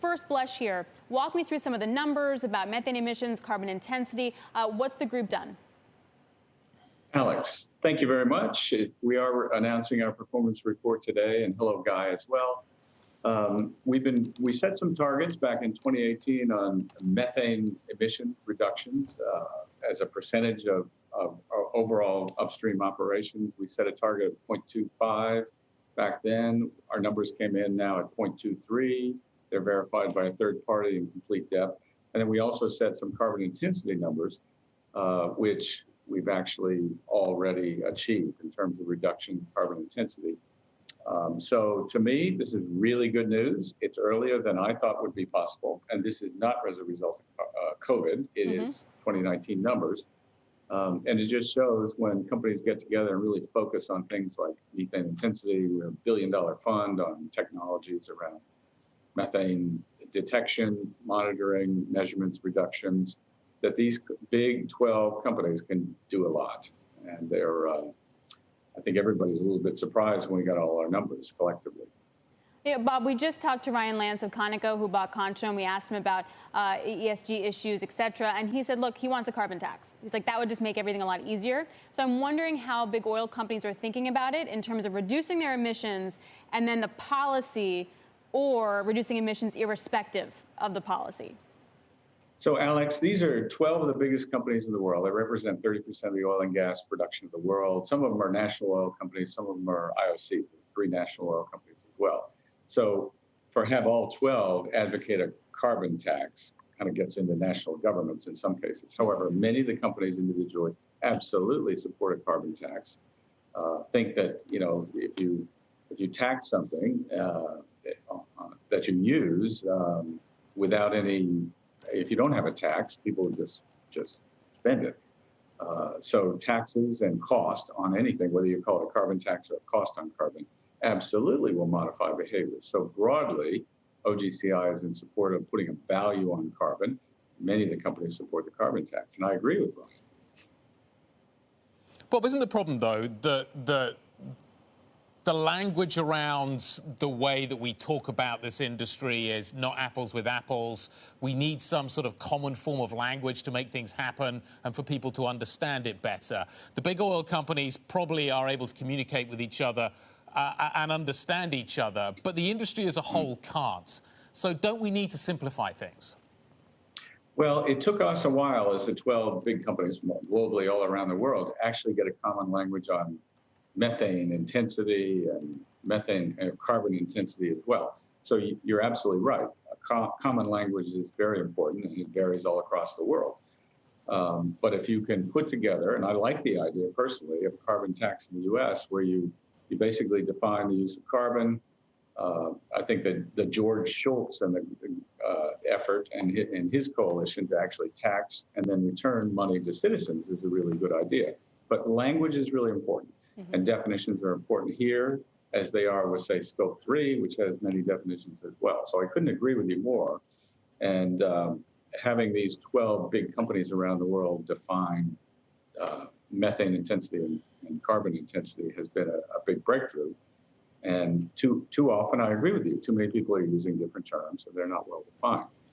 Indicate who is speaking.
Speaker 1: first blush here, walk me through some of the numbers about methane emissions, carbon intensity. What's the group done?
Speaker 2: Alix, thank you very much. We are announcing our performance report today, and hello, Guy, as well. We set some targets back in 2018 on methane emission reductions as a percentage of our overall upstream operations. We set a target of 0.25 back then. Our numbers came in now at 0.23. They're verified by a third party in complete depth. And then we also set some carbon intensity numbers, which we've actually already achieved in terms of reduction in carbon intensity. So to me, this is really good news. It's earlier than I thought would be possible. And this is not as a result of COVID. It is 2019 numbers. And it just shows when companies get together and really focus on things like methane intensity. We're a $1 billion fund on technologies around methane detection, monitoring, measurements, reductions, that these big 12 companies can do a lot. And they're, I think everybody's a little bit surprised when we got all our numbers collectively.
Speaker 1: Yeah, Bob, we just talked to Ryan Lance of Conoco, who bought Concho, and we asked him about ESG issues, et cetera. And he said, look, he wants a carbon tax. He's like, that would just make everything a lot easier. So I'm wondering how big oil companies are thinking about it in terms of reducing their emissions and then the policy, or reducing emissions irrespective of the policy.
Speaker 2: So, Alix, these are 12 of the biggest companies in the world. They represent 30% of the oil and gas production of the world. Some of them are national oil companies. Some of them are IOC, 3 national oil companies as well. So have all 12 advocate a carbon tax, kind of gets into national governments in some cases. However, many of the companies individually absolutely support a carbon tax. Think that, you know, if you tax something that you use without any, if you don't have a tax, people just spend it. So taxes and cost on anything, whether you call it a carbon tax or a cost on carbon, absolutely will modify behavior. So broadly, OGCI is in support of putting a value on carbon. Many of the companies support the carbon tax, and I agree with Ryan.
Speaker 3: Bob, isn't the problem, though, that the language around the way that we talk about this industry is not apples with apples? We need some sort of common form of language to make things happen and for people to understand it better. The big oil companies probably are able to communicate with each other and understand each other, but the industry as a whole can't. So don't we need to simplify things?
Speaker 2: Well, it took us a while as the 12 big companies globally all around the world to actually get a common language on methane intensity and methane carbon intensity as well. So you're absolutely right. A common language is very important, and it varies all across the world. But if you can put together, and I like the idea personally, of a carbon tax in the U.S. where you basically define the use of carbon. I think that the George Shultz and the effort and his coalition to actually tax and then return money to citizens is a really good idea. But language is really important, and definitions are important here as they are with, say, Scope 3, which has many definitions as well. So I couldn't agree with you more. And having these 12 big companies around the world define methane intensity and carbon intensity has been a big breakthrough. And too often, I agree with you, too many people are using different terms and they're not well defined.